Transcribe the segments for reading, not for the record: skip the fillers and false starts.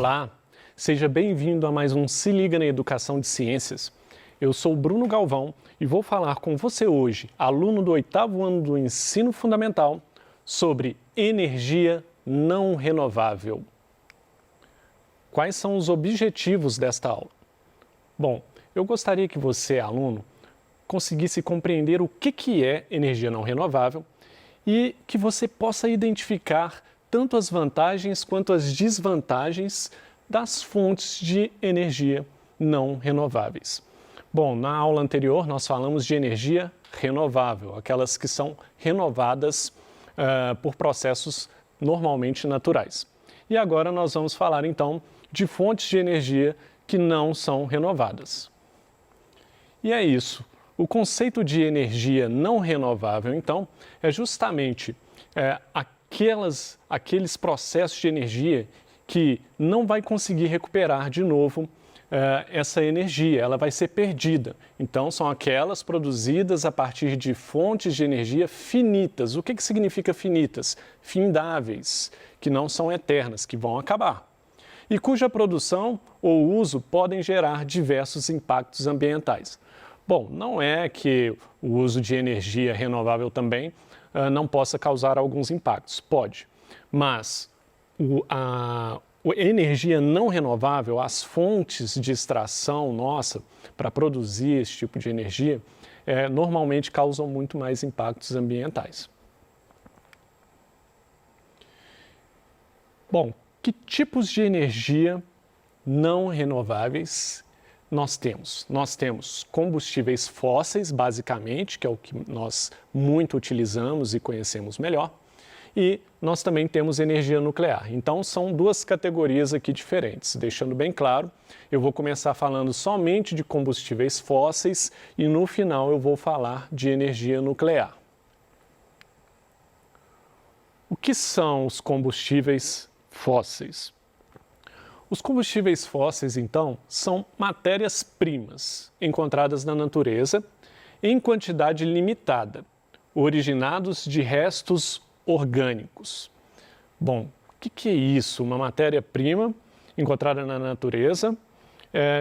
Olá, seja bem-vindo a mais um Se Liga na Educação de Ciências. Eu sou Bruno Galvão e vou falar com você hoje, aluno do 8º ano do Ensino Fundamental, sobre energia não renovável. Quais são os objetivos desta aula? Bom, eu gostaria que você, aluno, conseguisse compreender o que é energia não renovável e que você possa identificar tanto as vantagens quanto as desvantagens das fontes de energia não renováveis. Bom, na aula anterior nós falamos de energia renovável, aquelas que são renovadas por processos normalmente naturais. E agora nós vamos falar então de fontes de energia que não são renovadas. E é isso. O conceito de energia não renovável, então, é justamente aqueles processos de energia que não vai conseguir recuperar de novo essa energia, ela vai ser perdida. Então, são aquelas produzidas a partir de fontes de energia finitas. O que significa finitas? Findáveis, que não são eternas, que vão acabar. E cuja produção ou uso podem gerar diversos impactos ambientais. Bom, não é que o uso de energia renovável também não possa causar alguns impactos, pode, mas a energia não renovável, as fontes de extração nossa para produzir esse tipo de energia, normalmente causam muito mais impactos ambientais. Bom, que tipos de energia não renováveis nós temos? Nós temos combustíveis fósseis, basicamente, que é o que nós muito utilizamos e conhecemos melhor, e nós também temos energia nuclear. Então, são duas categorias aqui diferentes. Deixando bem claro, eu vou começar falando somente de combustíveis fósseis e no final eu vou falar de energia nuclear. O que são os combustíveis fósseis? Os combustíveis fósseis, então, são matérias-primas encontradas na natureza em quantidade limitada, originados de restos orgânicos. Bom, o que é isso? Uma matéria-prima encontrada na natureza,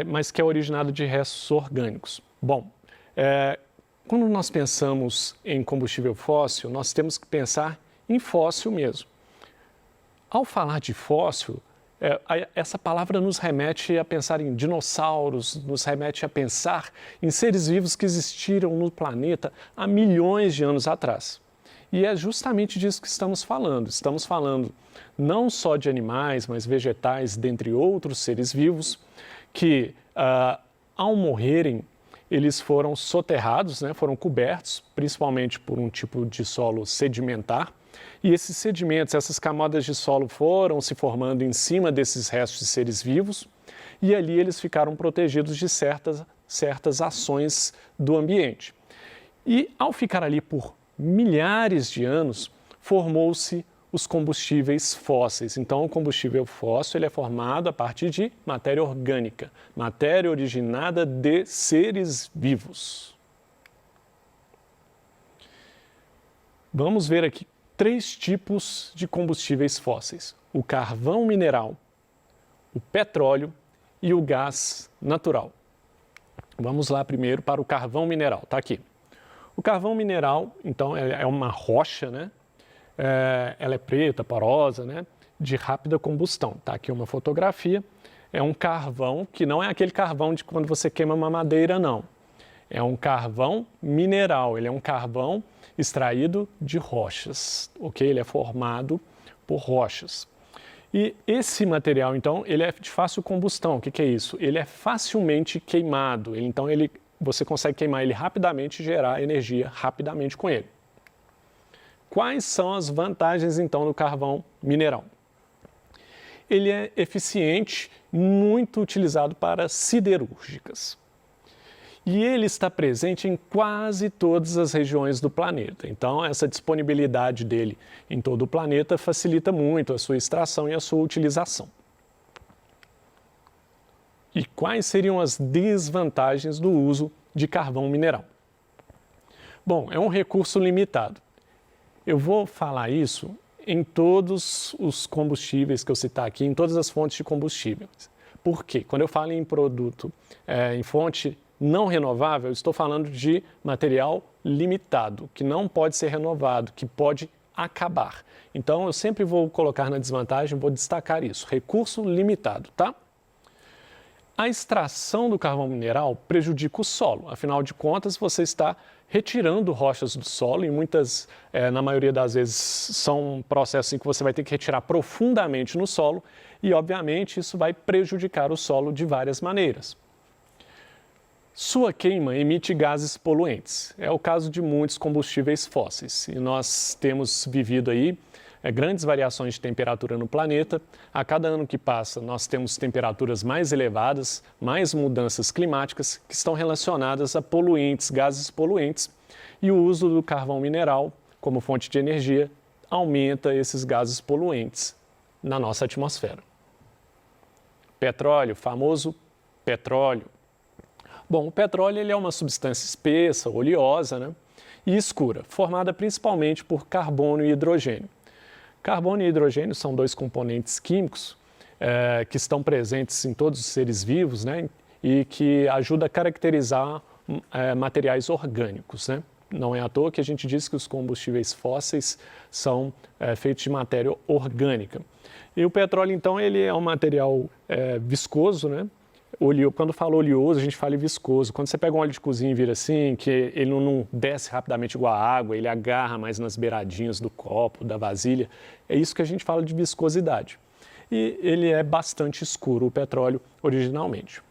mas que é originada de restos orgânicos. Bom, quando nós pensamos em combustível fóssil, nós temos que pensar em fóssil mesmo. Ao falar de fóssil, essa palavra nos remete a pensar em dinossauros, nos remete a pensar em seres vivos que existiram no planeta há milhões de anos atrás. E é justamente disso que estamos falando. Estamos falando não só de animais, mas vegetais, dentre outros seres vivos, que ao morrerem, eles foram soterrados, foram cobertos, principalmente por um tipo de solo sedimentar. E esses sedimentos, essas camadas de solo foram se formando em cima desses restos de seres vivos e ali eles ficaram protegidos de certas ações do ambiente. E ao ficar ali por milhares de anos, formou-se os combustíveis fósseis. Então, o combustível fóssil ele é formado a partir de matéria orgânica, matéria originada de seres vivos. Vamos ver aqui 3 tipos de combustíveis fósseis: o carvão mineral, o petróleo e o gás natural. Vamos lá primeiro para o carvão mineral, está aqui. O carvão mineral, então, é uma rocha, ela é preta, porosa, de rápida combustão. Está aqui uma fotografia, é um carvão que não é aquele carvão de quando você queima uma madeira, não. É um carvão mineral, ele é um carvão extraído de rochas, ok? Ele é formado por rochas. E esse material, então, ele é de fácil combustão. O que é isso? Ele é facilmente queimado, então você consegue queimar ele rapidamente e gerar energia rapidamente com ele. Quais são as vantagens, então, do carvão mineral? Ele é eficiente, muito utilizado para siderúrgicas. E ele está presente em quase todas as regiões do planeta. Então, essa disponibilidade dele em todo o planeta facilita muito a sua extração e a sua utilização. E quais seriam as desvantagens do uso de carvão mineral? Bom, é um recurso limitado. Eu vou falar isso em todos os combustíveis que eu citar aqui, em todas as fontes de combustíveis. Por quê? Quando eu falo em produto, em fonte não renovável, eu estou falando de material limitado, que não pode ser renovado, que pode acabar. Então, eu sempre vou colocar na desvantagem, vou destacar isso, recurso limitado, tá? A extração do carvão mineral prejudica o solo, afinal de contas, você está retirando rochas do solo e na maioria das vezes, são processos em que você vai ter que retirar profundamente no solo e, obviamente, isso vai prejudicar o solo de várias maneiras. Sua queima emite gases poluentes. É o caso de muitos combustíveis fósseis e nós temos vivido aí grandes variações de temperatura no planeta. A cada ano que passa, nós temos temperaturas mais elevadas, mais mudanças climáticas que estão relacionadas a poluentes, gases poluentes, e o uso do carvão mineral como fonte de energia aumenta esses gases poluentes na nossa atmosfera. Petróleo, famoso petróleo. Bom, o petróleo ele é uma substância espessa, oleosa, né, e escura, formada principalmente por carbono e hidrogênio. Carbono e hidrogênio são dois componentes químicos que estão presentes em todos os seres vivos, né, e que ajudam a caracterizar materiais orgânicos, né? Não é à toa que a gente diz que os combustíveis fósseis são feitos de matéria orgânica. E o petróleo, então, ele é um material viscoso, né? Quando fala oleoso, a gente fala viscoso. Quando você pega um óleo de cozinha e vira assim, que ele não desce rapidamente igual a água, ele agarra mais nas beiradinhas do copo, da vasilha, é isso que a gente fala de viscosidade. E ele é bastante escuro, o petróleo, originalmente.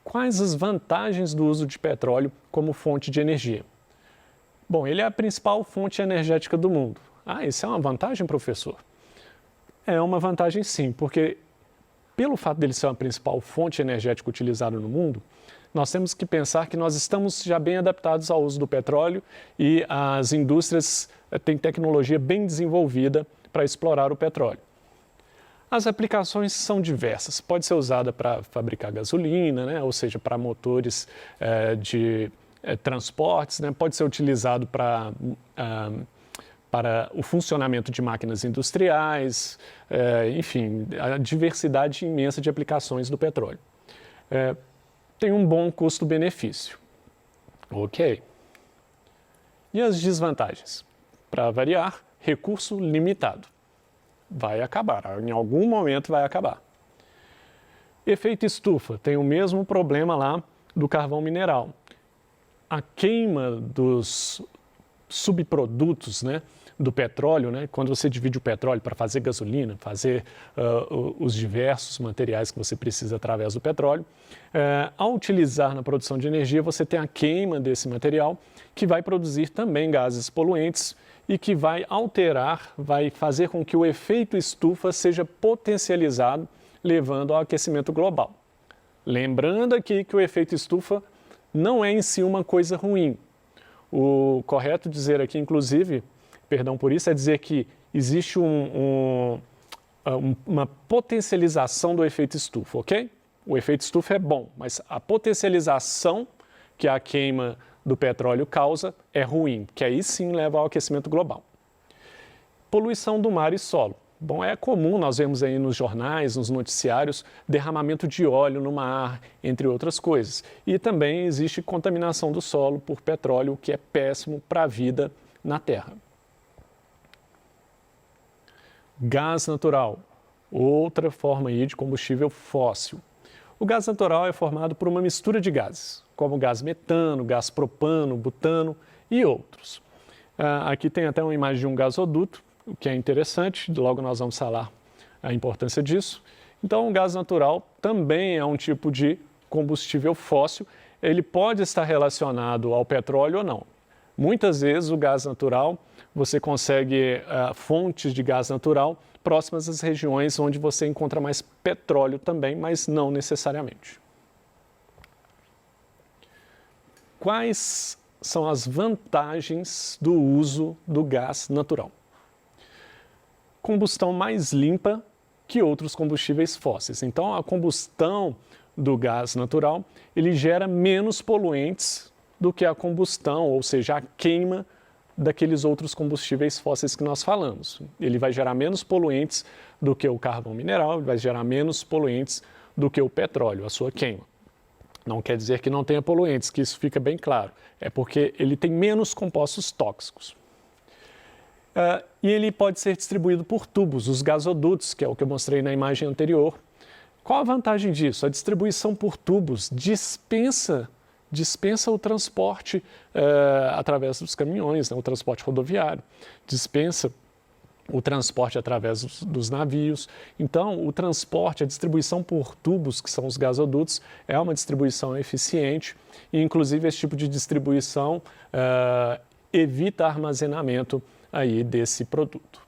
Quais as vantagens do uso de petróleo como fonte de energia? Bom, ele é a principal fonte energética do mundo. Ah, isso é uma vantagem, professor? É uma vantagem sim, porque pelo fato dele ser a principal fonte energética utilizada no mundo, nós temos que pensar que nós estamos já bem adaptados ao uso do petróleo e as indústrias têm tecnologia bem desenvolvida para explorar o petróleo. As aplicações são diversas. Pode ser usada para fabricar gasolina, né? Ou seja, para motores de transportes, né? Pode ser utilizado para o funcionamento de máquinas industriais, enfim, a diversidade imensa de aplicações do petróleo. Tem um bom custo-benefício. Ok. E as desvantagens? Para variar, recurso limitado. Vai acabar, em algum momento vai acabar. Efeito estufa, tem o mesmo problema lá do carvão mineral. A queima dos subprodutos, né, do petróleo, né, quando você divide o petróleo para fazer gasolina, fazer os diversos materiais que você precisa através do petróleo, ao utilizar na produção de energia, você tem a queima desse material que vai produzir também gases poluentes e que vai alterar, vai fazer com que o efeito estufa seja potencializado, levando ao aquecimento global. Lembrando aqui que o efeito estufa não é em si uma coisa ruim. O correto dizer aqui, inclusive, perdão por isso, é dizer que existe uma potencialização do efeito estufa, ok? O efeito estufa é bom, mas a potencialização que a queima do petróleo causa é ruim, que aí sim leva ao aquecimento global. Poluição do mar e solo. Bom, é comum, nós vemos aí nos jornais, nos noticiários, derramamento de óleo no mar, entre outras coisas. E também existe contaminação do solo por petróleo, o que é péssimo para a vida na Terra. Gás natural, outra forma aí de combustível fóssil. O gás natural é formado por uma mistura de gases, como gás metano, gás propano, butano e outros. Aqui tem até uma imagem de um gasoduto, o que é interessante, logo nós vamos falar a importância disso. Então, o gás natural também é um tipo de combustível fóssil, ele pode estar relacionado ao petróleo ou não. Muitas vezes o gás natural, você consegue fontes de gás natural próximas às regiões onde você encontra mais petróleo também, mas não necessariamente. Quais são as vantagens do uso do gás natural? Combustão mais limpa que outros combustíveis fósseis. Então, a combustão do gás natural, ele gera menos poluentes do que a combustão, ou seja, a queima daqueles outros combustíveis fósseis que nós falamos. Ele vai gerar menos poluentes do que o carvão mineral, ele vai gerar menos poluentes do que o petróleo, a sua queima. Não quer dizer que não tenha poluentes, que isso fica bem claro. É porque ele tem menos compostos tóxicos. E ele pode ser distribuído por tubos, os gasodutos, que é o que eu mostrei na imagem anterior. Qual a vantagem disso? A distribuição por tubos dispensa o transporte através dos caminhões, né, o transporte rodoviário, dispensa o transporte através dos navios. Então, o transporte, a distribuição por tubos, que são os gasodutos, é uma distribuição eficiente e, inclusive, esse tipo de distribuição evita armazenamento aí desse produto.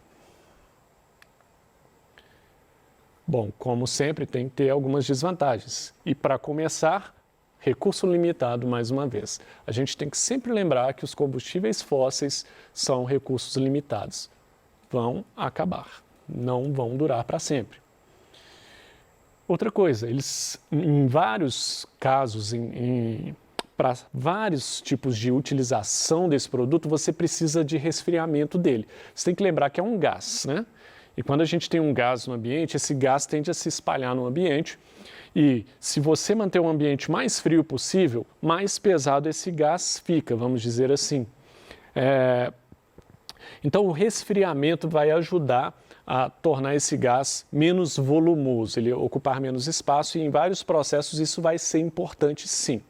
Bom, como sempre, tem que ter algumas desvantagens. E, para começar, recurso limitado, mais uma vez. A gente tem que sempre lembrar que os combustíveis fósseis são recursos limitados. Vão acabar, não vão durar para sempre. Outra coisa, eles, em vários casos, para vários tipos de utilização desse produto, você precisa de resfriamento dele. Você tem que lembrar que é um gás, né? E quando a gente tem um gás no ambiente, esse gás tende a se espalhar no ambiente. E se você manter o ambiente mais frio possível, mais pesado esse gás fica, vamos dizer assim. Então, o resfriamento vai ajudar a tornar esse gás menos volumoso, ele ocupar menos espaço e em vários processos isso vai ser importante sim.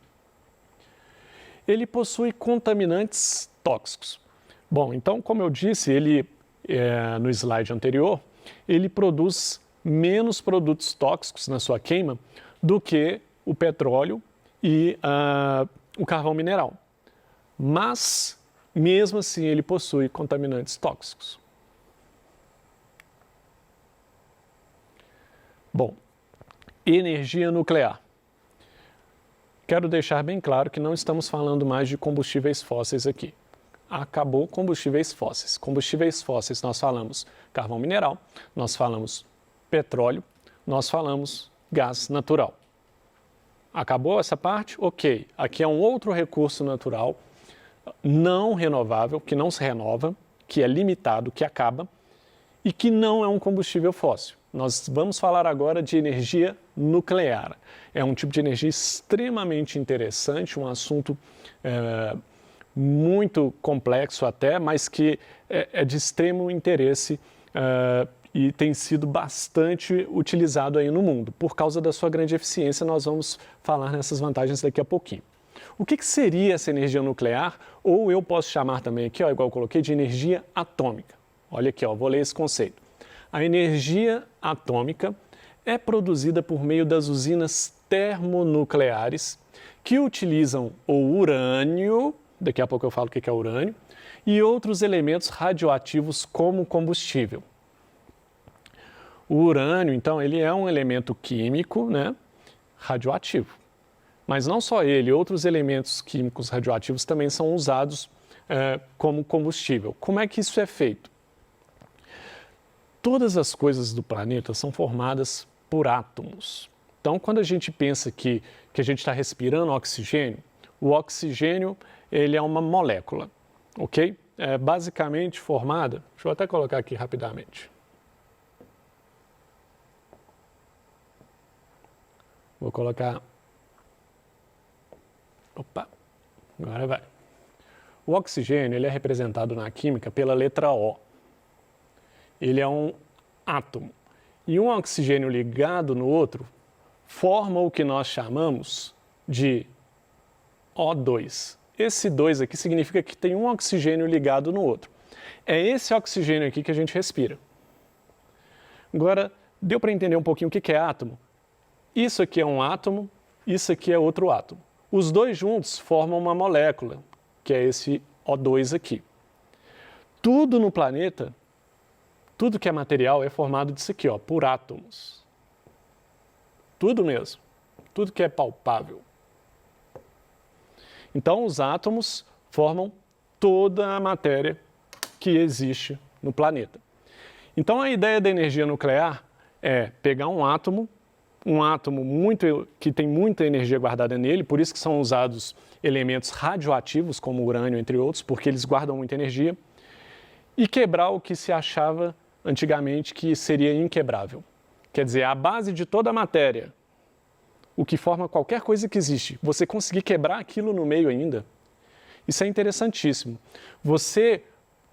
Ele possui contaminantes tóxicos. Bom, então, como eu disse, ele no slide anterior, ele produz menos produtos tóxicos na sua queima do que o petróleo e o carvão mineral. Mas, mesmo assim, ele possui contaminantes tóxicos. Bom, energia nuclear. Quero deixar bem claro que não estamos falando mais de combustíveis fósseis aqui. Acabou combustíveis fósseis. Combustíveis fósseis nós falamos carvão mineral, nós falamos petróleo, nós falamos gás natural. Acabou essa parte? Ok. Aqui é um outro recurso natural não renovável, que não se renova, que é limitado, que acaba e que não é um combustível fóssil. Nós vamos falar agora de energia nuclear. É um tipo de energia extremamente interessante, um assunto muito complexo até, mas que é de extremo interesse e tem sido bastante utilizado aí no mundo. Por causa da sua grande eficiência, nós vamos falar nessas vantagens daqui a pouquinho. O que seria essa energia nuclear? Ou eu posso chamar também aqui, igual eu coloquei, de energia atômica. Olha aqui, vou ler esse conceito. A energia atômica é produzida por meio das usinas termonucleares que utilizam o urânio, daqui a pouco eu falo o que é urânio, e outros elementos radioativos como combustível. O urânio, então, ele é um elemento químico, né, radioativo. Mas não só ele, outros elementos químicos radioativos também são usados como combustível. Como é que isso é feito? Todas as coisas do planeta são formadas por átomos. Então, quando a gente pensa que a gente está respirando oxigênio, o oxigênio ele é uma molécula, ok? É basicamente formada, deixa eu até colocar aqui rapidamente. Vou colocar... Opa, agora vai. O oxigênio ele é representado na química pela letra O. Ele é um átomo. E um oxigênio ligado no outro forma o que nós chamamos de O2. Esse 2 aqui significa que tem um oxigênio ligado no outro. É esse oxigênio aqui que a gente respira. Agora, deu para entender um pouquinho o que é átomo? Isso aqui é um átomo, isso aqui é outro átomo. Os dois juntos formam uma molécula, que é esse O2 aqui. Tudo no planeta, tudo que é material é formado disso aqui, por átomos. Tudo mesmo. Tudo que é palpável. Então, os átomos formam toda a matéria que existe no planeta. Então, a ideia da energia nuclear é pegar um átomo, um átomo que tem muita energia guardada nele, por isso que são usados elementos radioativos, como urânio, entre outros, porque eles guardam muita energia, e quebrar o que se achava antigamente que seria inquebrável. Quer dizer, a base de toda a matéria, o que forma qualquer coisa que existe, você conseguir quebrar aquilo no meio ainda, isso é interessantíssimo. Você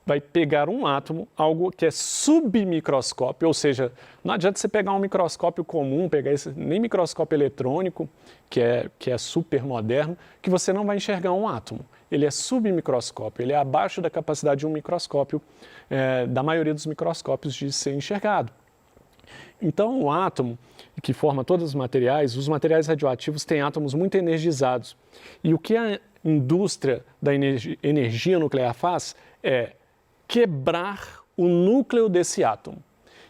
vai pegar um átomo, algo que é submicroscópio, ou seja, não adianta você pegar um microscópio comum, pegar esse, nem microscópio eletrônico, que é super moderno, que você não vai enxergar um átomo. Ele é submicroscópio, ele é abaixo da capacidade de um microscópio, da maioria dos microscópios de ser enxergado. Então, o átomo, que forma todos os materiais radioativos têm átomos muito energizados. E o que a indústria da energia nuclear faz é quebrar o núcleo desse átomo.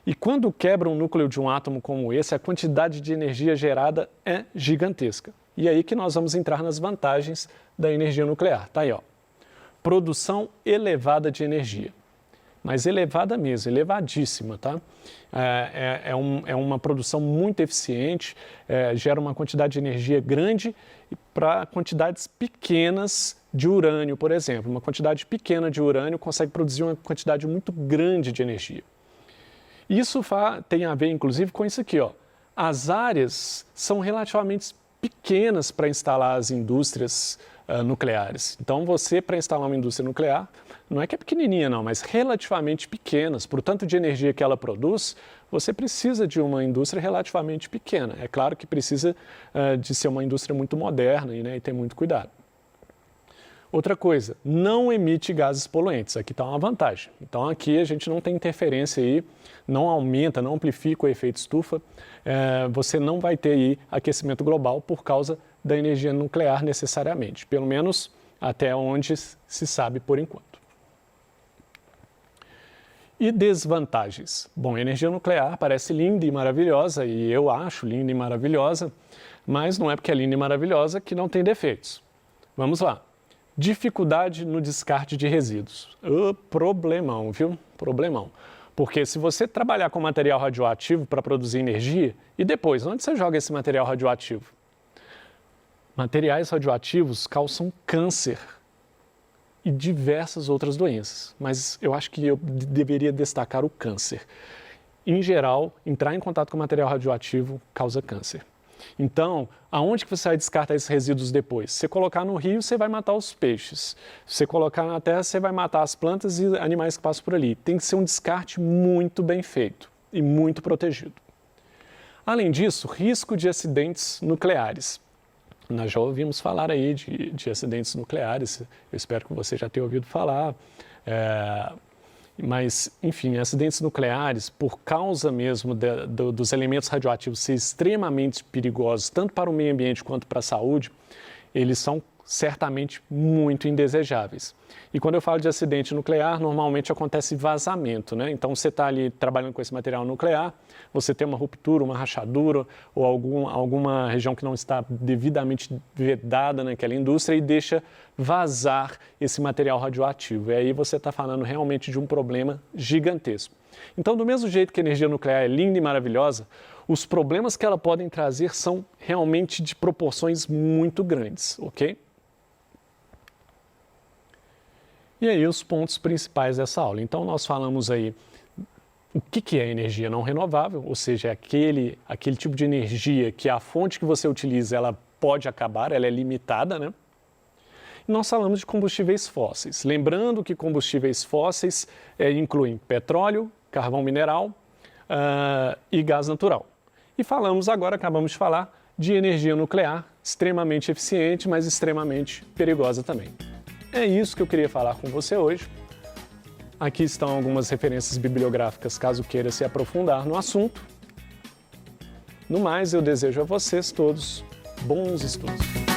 E quando quebra um núcleo de um átomo como esse, a quantidade de energia gerada é gigantesca. E aí que nós vamos entrar nas vantagens da energia nuclear. Tá aí, ó. Produção elevada de energia. Mas elevada mesmo, elevadíssima, tá? É uma produção muito eficiente, gera uma quantidade de energia grande para quantidades pequenas de urânio, por exemplo. Uma quantidade pequena de urânio consegue produzir uma quantidade muito grande de energia. Isso tem a ver, inclusive, com isso aqui, ó. As áreas são relativamente pequenas para instalar as indústrias nucleares. Então, para instalar uma indústria nuclear, não é que é pequenininha não, mas relativamente pequenas. Por tanto de energia que ela produz, você precisa de uma indústria relativamente pequena. É claro que precisa de ser uma indústria muito moderna e ter muito cuidado. Outra coisa, não emite gases poluentes. Aqui está uma vantagem. Então aqui a gente não tem interferência aí, não aumenta, não amplifica o efeito estufa. Você não vai ter aí aquecimento global por causa da energia nuclear necessariamente, pelo menos até onde se sabe por enquanto. E desvantagens? Bom, a energia nuclear parece linda e maravilhosa, e eu acho linda e maravilhosa, mas não é porque é linda e maravilhosa que não tem defeitos. Vamos lá. Dificuldade no descarte de resíduos. Problemão, viu? Problemão. Porque se você trabalhar com material radioativo para produzir energia, e depois, onde você joga esse material radioativo? Materiais radioativos causam câncer e diversas outras doenças, mas eu acho que eu deveria destacar o câncer. Em geral, entrar em contato com material radioativo causa câncer. Então, aonde que você vai descartar esses resíduos depois? Se você colocar no rio, você vai matar os peixes. Se você colocar na terra, você vai matar as plantas e animais que passam por ali. Tem que ser um descarte muito bem feito e muito protegido. Além disso, risco de acidentes nucleares. Nós já ouvimos falar aí de acidentes nucleares, eu espero que você já tenha ouvido falar. Mas, enfim, acidentes nucleares, por causa mesmo dos elementos radioativos serem extremamente perigosos, tanto para o meio ambiente quanto para a saúde, eles são certamente muito indesejáveis. E quando eu falo de acidente nuclear, normalmente acontece vazamento, né? Então, você está ali trabalhando com esse material nuclear, você tem uma ruptura, uma rachadura ou alguma região que não está devidamente vedada naquela indústria e deixa vazar esse material radioativo. E aí você está falando realmente de um problema gigantesco. Então, do mesmo jeito que a energia nuclear é linda e maravilhosa, os problemas que ela pode trazer são realmente de proporções muito grandes, ok? E aí os pontos principais dessa aula. Então nós falamos aí o que é energia não renovável, ou seja, aquele tipo de energia que a fonte que você utiliza ela pode acabar, ela é limitada, né? E nós falamos de combustíveis fósseis. Lembrando que combustíveis fósseis incluem petróleo, carvão mineral e gás natural. E acabamos de falar de energia nuclear, extremamente eficiente, mas extremamente perigosa também. É isso que eu queria falar com você hoje. Aqui estão algumas referências bibliográficas, caso queira se aprofundar no assunto. No mais, eu desejo a vocês todos bons estudos.